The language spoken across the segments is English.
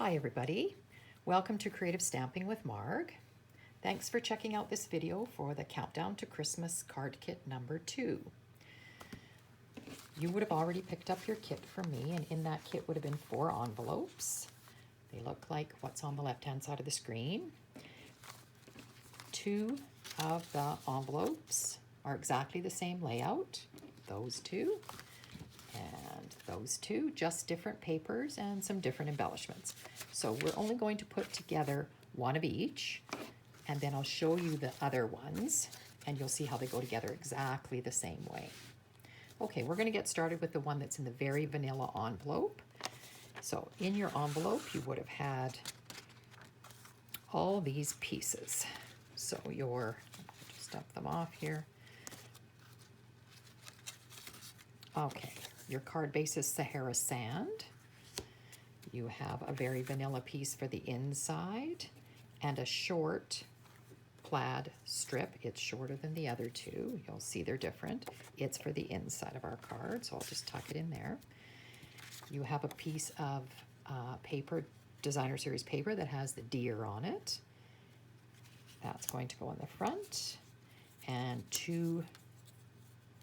Hi everybody, welcome to Creative Stamping with Marg. Thanks for checking out this video for the Countdown to Christmas card kit number 2. You would have already picked up your kit from me, and in that kit would have been 4 envelopes. They look like what's on the left hand side of the screen. 2 of the envelopes are exactly the same layout, those 2. And those 2, just different papers and some different embellishments. So we're only going to put together one of each, and then I'll show you the other ones, and you'll see how they go together exactly the same way. Okay, we're going to get started with the one that's in the very vanilla envelope. So in your envelope, you would have had all these pieces. So just dump them off here. Okay. Your card base is Sahara Sand. You have a very vanilla piece for the inside and a short plaid strip. It's shorter than the other 2. You'll see they're different. It's for the inside of our card, so I'll just tuck it in there. You have a piece of paper, designer series paper, that has the deer on it. That's going to go in the front. And 2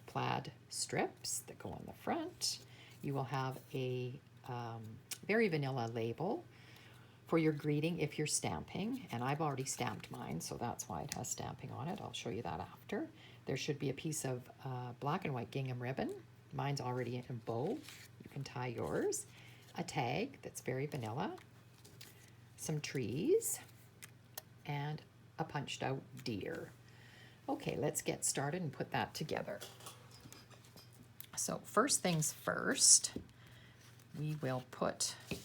plaid strips that go on the front. You will have a very vanilla label for your greeting if you're stamping, and I've already stamped mine, so that's why it has stamping on it. I'll show you that after. There should be a piece of black and white gingham ribbon. Mine's already in a bow. You can tie yours. A tag that's very vanilla. Some trees. And a punched out deer. Okay, let's get started and put that together. So first things first, we will put the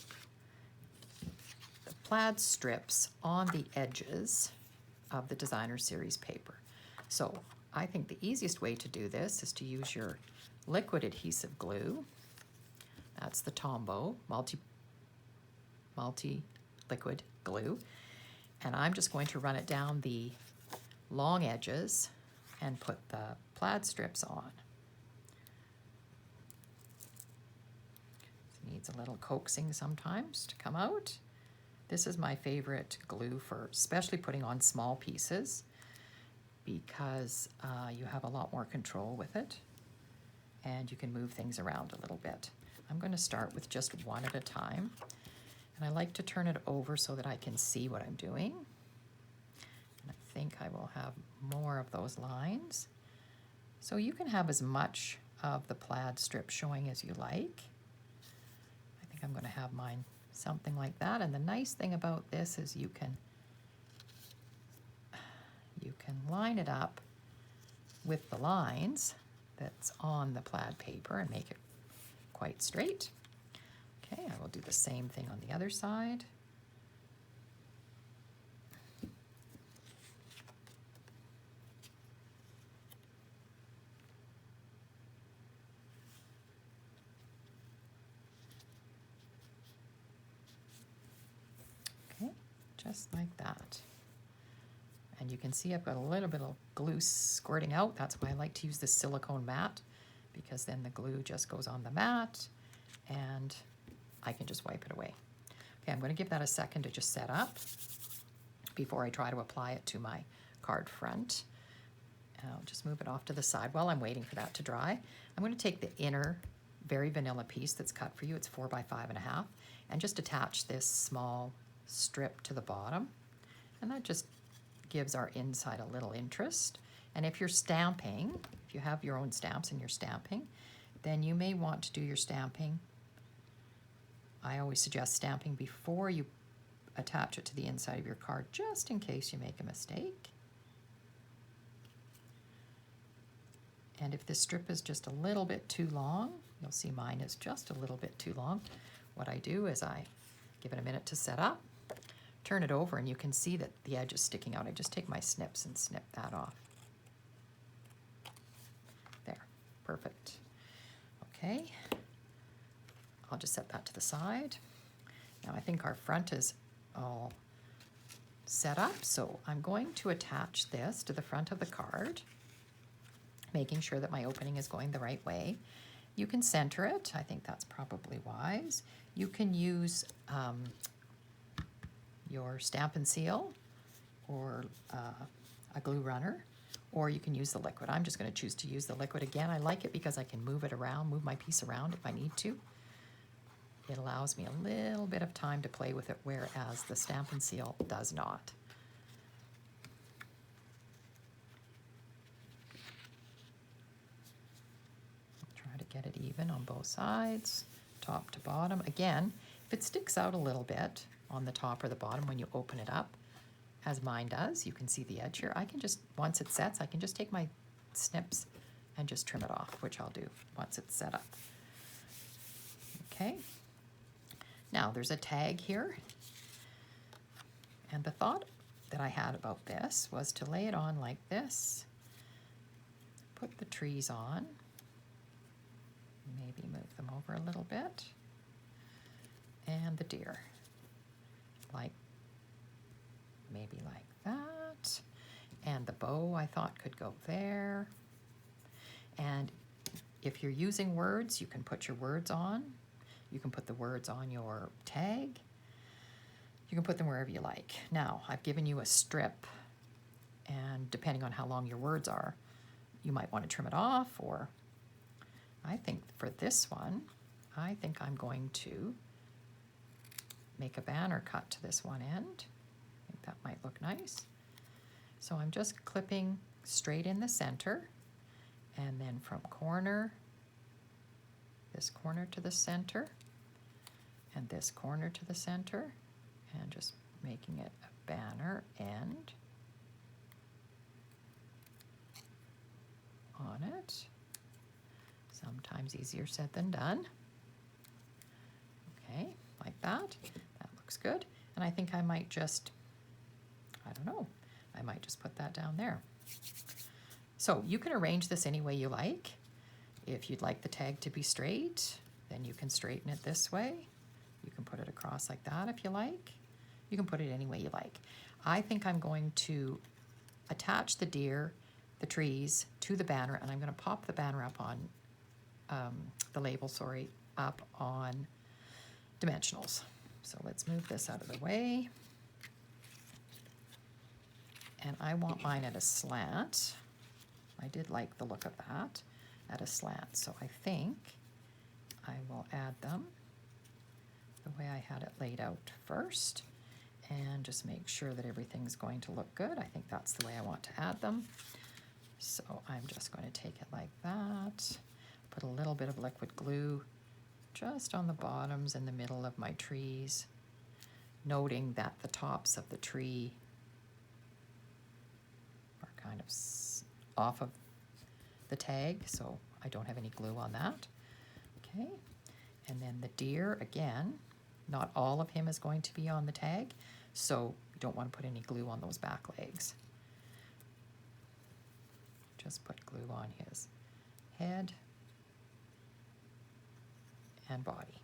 plaid strips on the edges of the designer series paper. So I think the easiest way to do this is to use your liquid adhesive glue. That's the Tombow multi-liquid glue. And I'm just going to run it down the long edges and put the plaid strips on. Needs a little coaxing sometimes to come out. This is my favorite glue for especially putting on small pieces because you have a lot more control with it and you can move things around a little bit. I'm going to start with just one at a time, and I like to turn it over so that I can see what I'm doing. And I think I will have more of those lines. So you can have as much of the plaid strip showing as you like. I'm going to have mine something like that, and the nice thing about this is you can line it up with the lines that's on the plaid paper and make it quite straight. Okay, I will do the same thing on the other side. Just like that. And you can see I've got a little bit of glue squirting out. That's why I like to use the silicone mat, because then the glue just goes on the mat and I can just wipe it away. Okay, I'm going to give that a second to just set up before I try to apply it to my card front. And I'll just move it off to the side while I'm waiting for that to dry. I'm going to take the inner very vanilla piece that's cut for you. It's 4 by 5.5, and just attach this small strip to the bottom, and that just gives our inside a little interest. And if you're stamping, if you have your own stamps and you're stamping, then you may want to do your stamping. I always suggest stamping before you attach it to the inside of your card, just in case you make a mistake. And if this strip is just a little bit too long, you'll see mine is just a little bit too long. What I do is I give it a minute to set up, turn it over, and you can see that the edge is sticking out. I just take my snips and snip that off. There, perfect. Okay, I'll just set that to the side. Now I think our front is all set up, so I'm going to attach this to the front of the card, making sure that my opening is going the right way. You can center it. I think that's probably wise. You can use your Stampin' Seal or a glue runner, or you can use the liquid. I'm just going to choose to use the liquid. Again, I like it because I can move it around, move my piece around if I need to. It allows me a little bit of time to play with it, whereas the Stampin' Seal does not. Try to get it even on both sides, top to bottom. Again, if it sticks out a little bit on the top or the bottom when you open it up, as mine does, you can see the edge here. I can just, once it sets, I can just take my snips and just trim it off, which I'll do once it's set up. Okay. Now there's a tag here. And the thought that I had about this was to lay it on like this, put the trees on, maybe move them over a little bit, and the deer, maybe like that. And the bow I thought could go there. And if you're using words, you can put your words on. You can put the words on your tag. You can put them wherever you like. Now, I've given you a strip, and depending on how long your words are, you might want to trim it off, or I think for this one, I think I'm going to make a banner cut to this one end. I think that might look nice. So I'm just clipping straight in the center, and then from this corner to the center, and this corner to the center, and just making it a banner end on it. Sometimes easier said than done. Okay, like that. That looks good. And I think I might just, I don't know, I might just put that down there. So you can arrange this any way you like. If you'd like the tag to be straight, then you can straighten it this way. You can put it across like that if you like. You can put it any way you like. I think I'm going to attach the deer, the trees, to the banner, and I'm going to pop the banner up on, the label, sorry, up on dimensionals. So let's move this out of the way. And I want mine at a slant. I did like the look of that, at a slant. So I think I will add them the way I had it laid out first, and just make sure that everything's going to look good. I think that's the way I want to add them. So I'm just going to take it like that, put a little bit of liquid glue just on the bottoms and the middle of my trees, noting that the tops of the tree are kind of off of the tag, so I don't have any glue on that. Okay, and then the deer, again, not all of him is going to be on the tag, so you don't want to put any glue on those back legs. Just put glue on his head and body.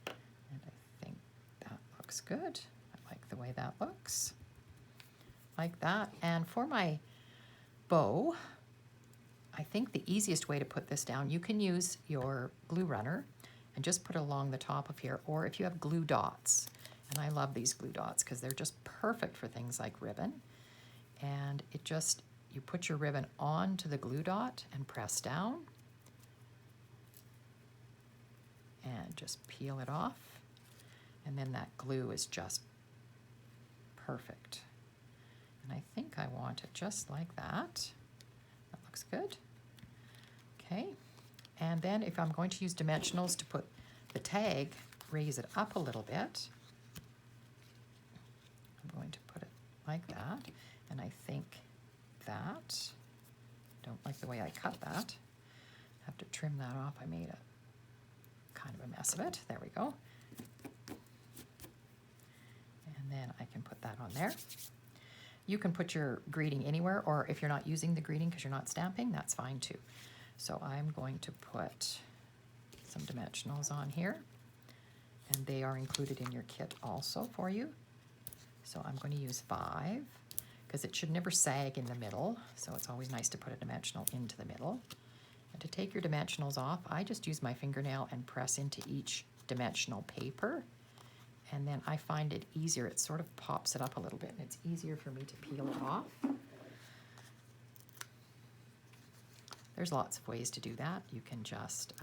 And I think that looks good. I like the way that looks. Like that. And for my bow, I think the easiest way to put this down, you can use your glue runner and just put it along the top of here, or if you have glue dots, and I love these glue dots because they're just perfect for things like ribbon, and it just, you put your ribbon onto the glue dot and press down, and just peel it off, and then that glue is just perfect. And I think I want it just like that. That looks good. Okay, and then if I'm going to use dimensionals to put the tag, raise it up a little bit. I'm going to put it like that, and I think that, don't like the way I cut that. Have to trim that off. I made a kind of a mess of it. There we go. And then I can put that on there. You can put your greeting anywhere, or if you're not using the greeting because you're not stamping, that's fine too. So I'm going to put some dimensionals on here, and they are included in your kit also for you. So I'm going to use 5 because it should never sag in the middle, so it's always nice to put a dimensional into the middle. And to take your dimensionals off, I just use my fingernail and press into each dimensional paper, and then I find it easier. It sort of pops it up a little bit, and it's easier for me to peel it off. There's lots of ways to do that. You can just,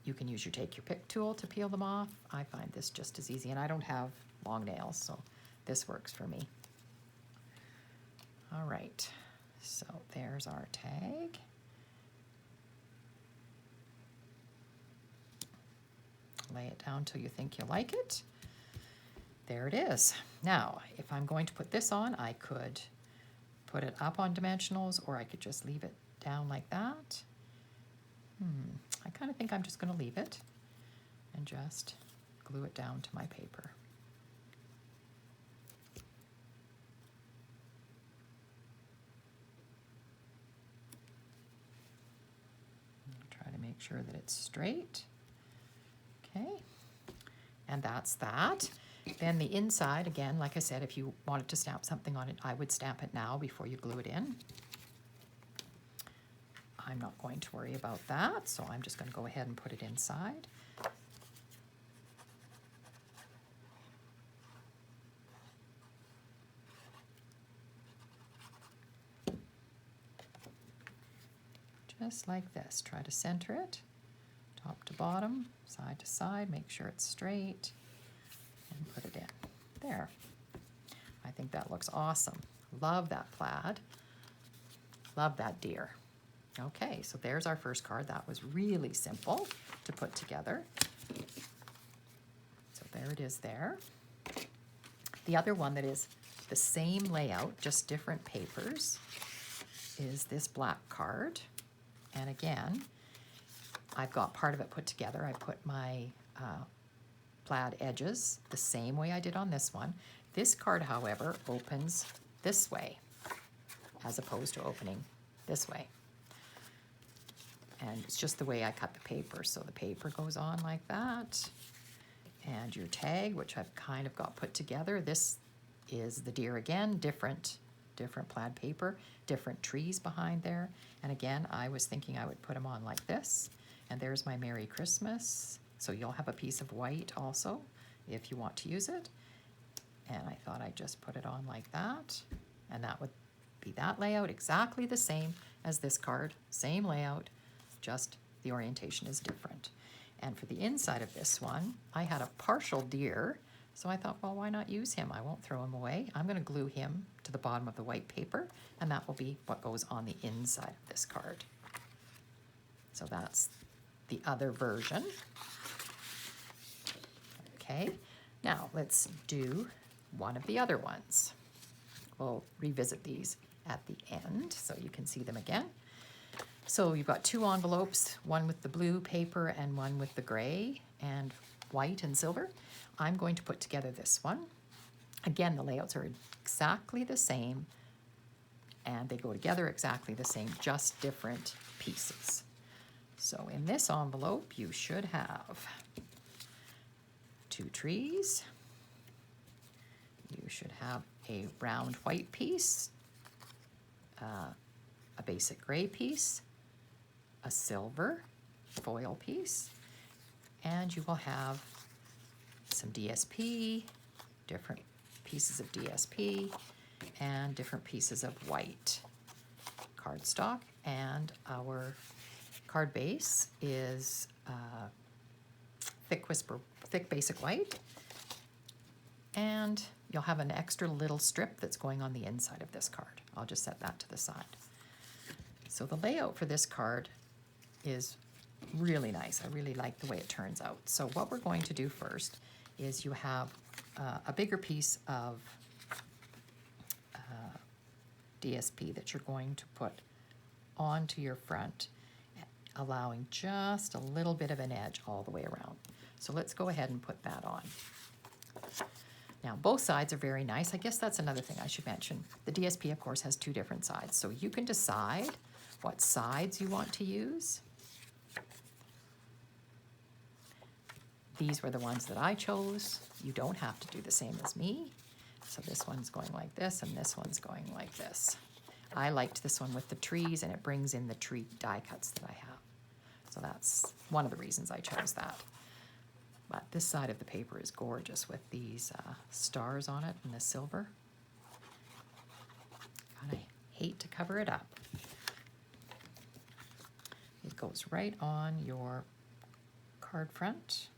you can use your take your pick tool to peel them off. I find this just as easy, and I don't have long nails, so this works for me. All right, so there's our tag. Lay it down till you think you like it. There it is. Now, if I'm going to put this on, I could put it up on dimensionals, or I could just leave it down like that. I kind of think I'm just going to leave it and just glue it down to my paper. Try to make sure that it's straight. Okay, and that's that. Then the inside, again, like I said, if you wanted to stamp something on it, I would stamp it now before you glue it in. I'm not going to worry about that, so I'm just going to go ahead and put it inside. Just like this. Try to center it, top to bottom, side to side, make sure it's straight, and put it in. There. I think that looks awesome. Love that plaid. Love that deer. Okay, so there's our first card. That was really simple to put together. So there it is there. The other one that is the same layout, just different papers, is this black card. And again, I've got part of it put together. I put my plaid edges the same way I did on this one. This card, however, opens this way as opposed to opening this way. And it's just the way I cut the paper. So the paper goes on like that. And your tag, which I've kind of got put together. This is the deer again, different plaid paper, different trees behind there. And again, I was thinking I would put them on like this. And there's my Merry Christmas. So you'll have a piece of white also if you want to use it. And I thought I'd just put it on like that. And that would be that layout, exactly the same as this card, same layout, just the orientation is different. And for the inside of this one, I had a partial deer, so I thought, well, why not use him? I won't throw him away. I'm going to glue him to the bottom of the white paper, and that will be what goes on the inside of this card. So that's the other version. Okay, now let's do one of the other ones. We'll revisit these at the end so you can see them again. So you've got two envelopes, one with the blue paper and one with the gray and white and silver. I'm going to put together this one. Again, the layouts are exactly the same and they go together exactly the same, just different pieces. So in this envelope, you should have two trees. You should have a round white piece, a basic gray piece, a silver foil piece, and you will have some DSP, different pieces of DSP, and different pieces of white cardstock. And our card base is thick basic white, and you'll have an extra little strip that's going on the inside of this card. I'll just set that to the side. So the layout for this card is really nice. I really like the way it turns out. So what we're going to do first is you have a bigger piece of DSP that you're going to put onto your front, allowing just a little bit of an edge all the way around. So let's go ahead and put that on. Now, both sides are very nice. I guess that's another thing I should mention. The DSP, of course, has two different sides. So you can decide what sides you want to use. These were the ones that I chose. You don't have to do the same as me. So this one's going like this, and this one's going like this. I liked this one with the trees, and it brings in the tree die cuts that I have. So that's one of the reasons I chose that. But this side of the paper is gorgeous with these stars on it and the silver. God, I hate to cover it up. It goes right on your card front.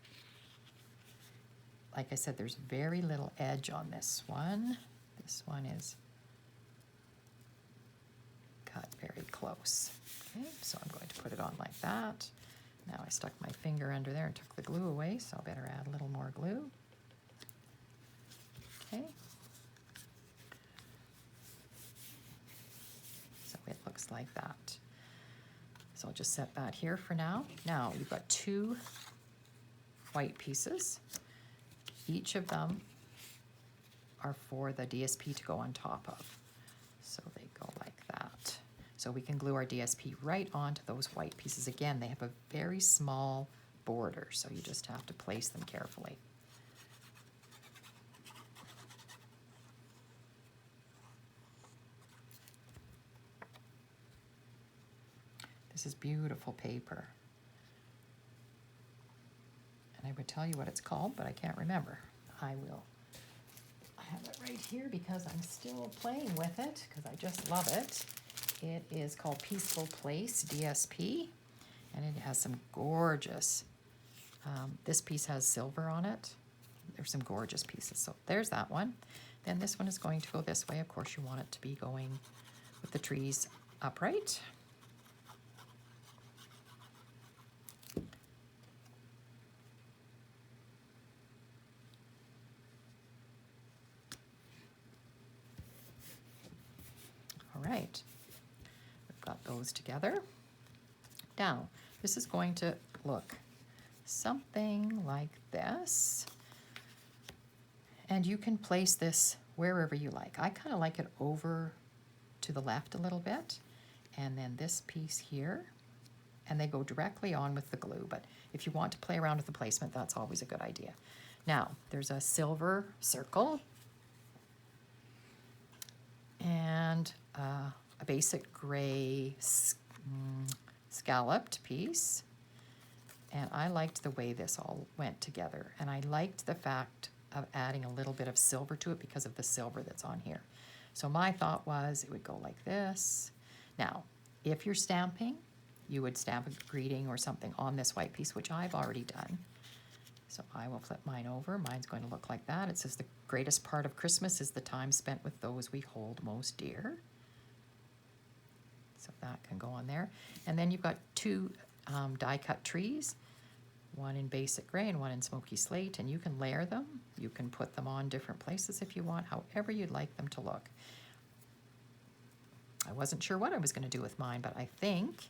Like I said, there's very little edge on this one. This one is cut very close. Okay, so I'm going to put it on like that. Now I stuck my finger under there and took the glue away, so I better add a little more glue. Okay. So it looks like that. So I'll just set that here for now. Now you've got 2 white pieces. Each of them are for the DSP to go on top of. So they go like that. So we can glue our DSP right onto those white pieces. Again, they have a very small border, so you just have to place them carefully. This is beautiful paper. And I would tell you what it's called, but I can't remember. I have it right here because I'm still playing with it because I just love it. It is called Peaceful Place DSP, and it has some gorgeous, this piece has silver on it. There's some gorgeous pieces. So there's that one. Then this one is going to go this way. Of course, you want it to be going with the trees upright. All right, we've got those together. Now, this is going to look something like this. And you can place this wherever you like. I kind of like it over to the left a little bit. And then this piece here. And they go directly on with the glue. But if you want to play around with the placement, that's always a good idea. Now, there's a silver circle. And a basic gray scalloped piece. And I liked the way this all went together. And I liked the fact of adding a little bit of silver to it because of the silver that's on here. So my thought was it would go like this. Now, if you're stamping, you would stamp a greeting or something on this white piece, which I've already done. So I will flip mine over. Mine's going to look like that. It says the greatest part of Christmas is the time spent with those we hold most dear. So that can go on there. And then you've got 2 die-cut trees, one in basic gray and one in smoky slate, and you can layer them. You can put them on different places if you want, however you'd like them to look. I wasn't sure what I was going to do with mine, but I think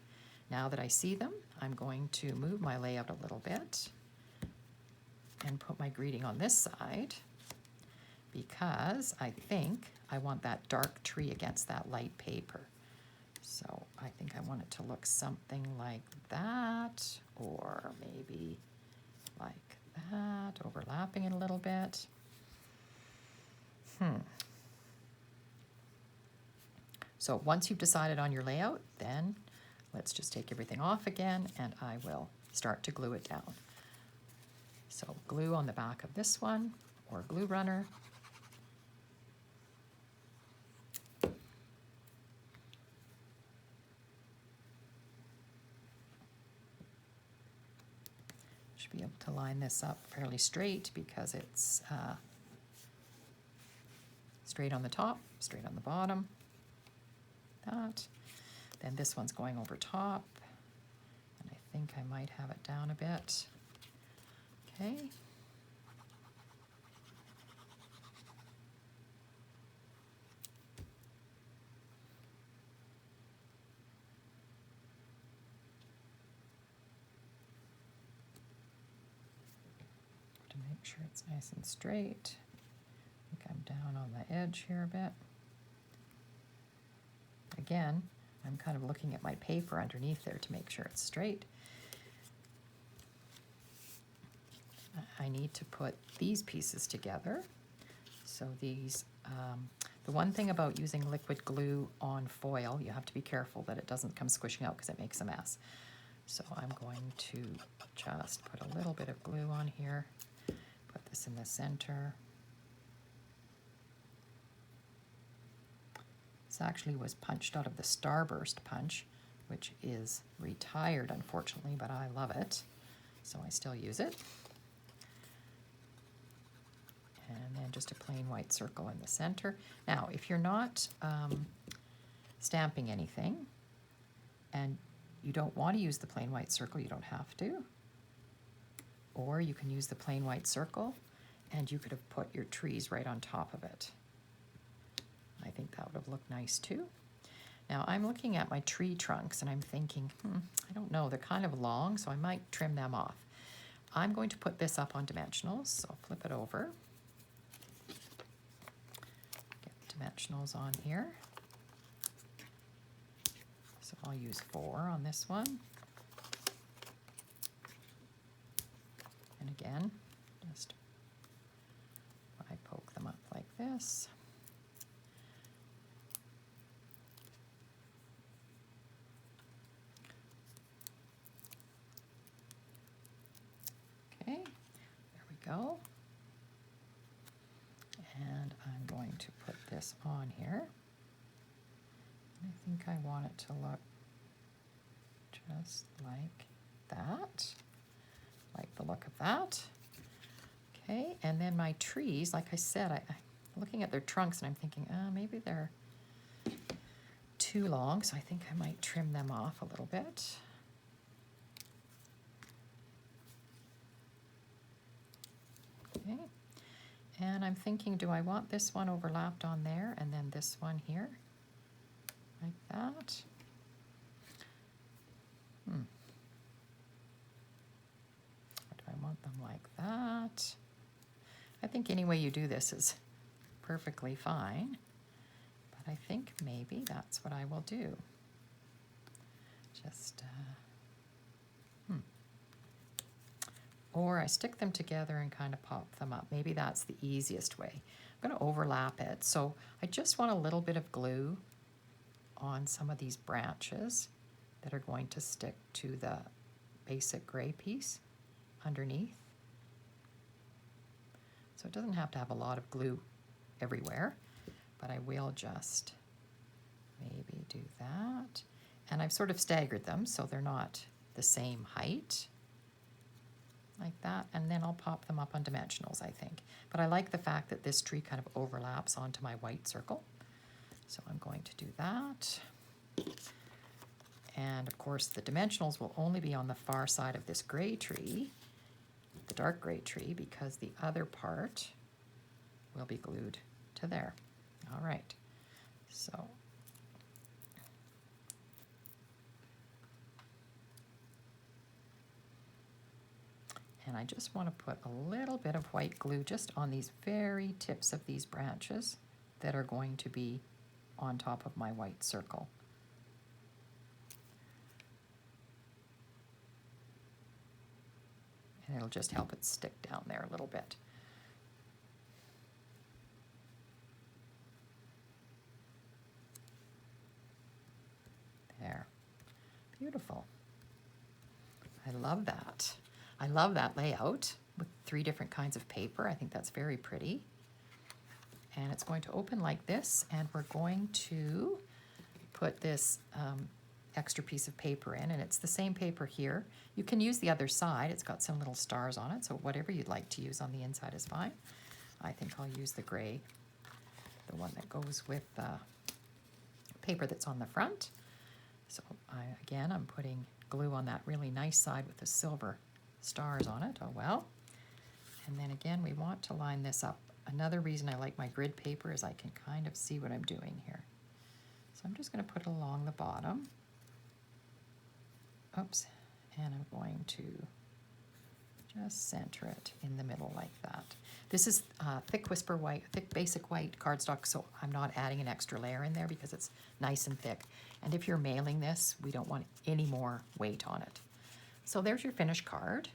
now that I see them, I'm going to move my layout a little bit and put my greeting on this side because I think I want that dark tree against that light paper. So I think I want it to look something like that, or maybe like that, overlapping it a little bit. So once you've decided on your layout, then let's just take everything off again and I will start to glue it down. So glue on the back of this one, or glue runner. Should be able to line this up fairly straight because it's straight on the top, straight on the bottom. That. Then this one's going over top, and I think I might have it down a bit. Okay. To make sure it's nice and straight. I think I'm down on the edge here a bit. Again, I'm kind of looking at my paper underneath there to make sure it's straight. I need to put these pieces together. So these, the one thing about using liquid glue on foil, you have to be careful that it doesn't come squishing out because it makes a mess. So I'm going to just put a little bit of glue on here, put this in the center. This actually was punched out of the Starburst punch, which is retired unfortunately, but I love it, so I still use it. And then just a plain white circle in the center. Now, if you're not stamping anything and you don't want to use the plain white circle, you don't have to. Or you can use the plain white circle and you could have put your trees right on top of it. I think that would have looked nice too. Now I'm looking at my tree trunks and I'm thinking, I don't know, they're kind of long, so I might trim them off. I'm going to put this up on dimensionals, so I'll flip it over. Get dimensionals on here. So I'll use 4 on this one. And again, just I poke them up like this. Okay, there we go. And I'm going to put this on here. I think I want it to look just like that. Like the look of that. Okay, and then my trees, like I said, I'm looking at their trunks and I'm thinking, maybe they're too long, so I think I might trim them off a little bit. Okay, and I'm thinking, do I want this one overlapped on there and then this one here? Like that. Or do I want them like that? I think any way you do this is perfectly fine, but I think maybe that's what I will do. Just, or I stick them together and kind of pop them up. Maybe that's the easiest way. I'm going to overlap it. So I just want a little bit of glue on some of these branches that are going to stick to the basic gray piece underneath. So it doesn't have to have a lot of glue everywhere, but I will just maybe do that. And I've sort of staggered them so they're not the same height, like that. And then I'll pop them up on dimensionals, I think. But I like the fact that this tree kind of overlaps onto my white circle. So I'm going to do that. And of course the dimensionals will only be on the far side of this gray tree, the dark gray tree, because the other part will be glued to there. All right, so and I just want to put a little bit of white glue just on these very tips of these branches that are going to be on top of my white circle. And it'll just help it stick down there a little bit. There. Beautiful. I love that. I love that layout with 3 different kinds of paper. I think that's very pretty. And it's going to open like this, and we're going to put this extra piece of paper in, and it's the same paper here. You can use the other side. It's got some little stars on it, so whatever you'd like to use on the inside is fine. I think I'll use the gray, the one that goes with the paper that's on the front. So again, I'm putting glue on that really nice side with the silver stars on it. Oh well. And then again, we want to line this up. Another reason I like my grid paper is I can kind of see what I'm doing here. So I'm just going to put it along the bottom. Oops. And I'm going to just center it in the middle like that. This is thick whisper white, thick basic white cardstock, so I'm not adding an extra layer in there because it's nice and thick. And if you're mailing this, we don't want any more weight on it. So there's your finished card.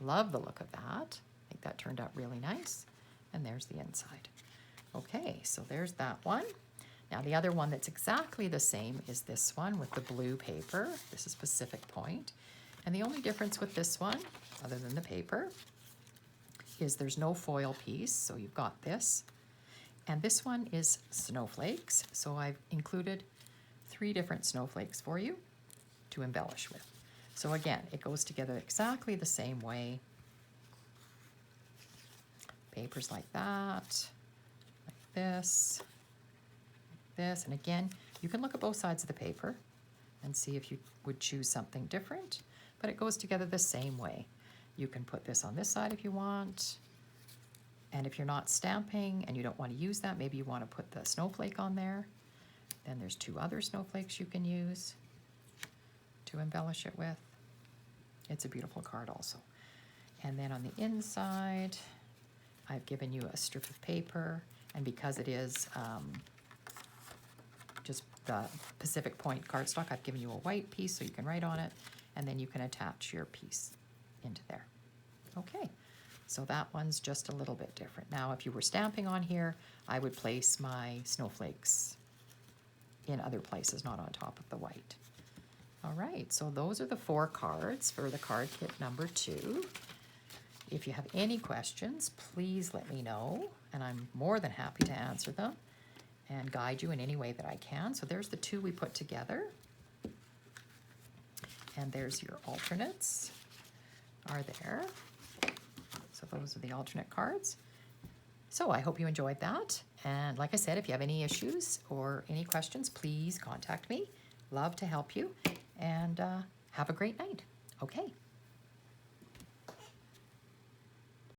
Love the look of that. I think that turned out really nice. And there's the inside. Okay, so there's that one. Now the other one that's exactly the same is this one with the blue paper. This is Pacific Point. And the only difference with this one, other than the paper, is there's no foil piece, so you've got this. And this one is snowflakes, so I've included 3 different snowflakes for you to embellish with. So again, it goes together exactly the same way. Papers like that, like this, and again, you can look at both sides of the paper and see if you would choose something different, but it goes together the same way. You can put this on this side if you want, and if you're not stamping and you don't want to use that, maybe you want to put the snowflake on there, then there's 2 other snowflakes you can use to embellish it with. It's a beautiful card also. And then on the inside, I've given you a strip of paper, and because it is just the Pacific Point cardstock, I've given you a white piece so you can write on it, and then you can attach your piece into there. Okay, so that one's just a little bit different. Now, if you were stamping on here, I would place my snowflakes in other places, not on top of the white. All right, so those are the 4 cards for the card kit number 2. If you have any questions, please let me know, and I'm more than happy to answer them and guide you in any way that I can. So there's the 2 we put together. And there's your alternates are there. So those are the alternate cards. So I hope you enjoyed that. And like I said, if you have any issues or any questions, please contact me. Love to help you. And have a great night. Okay.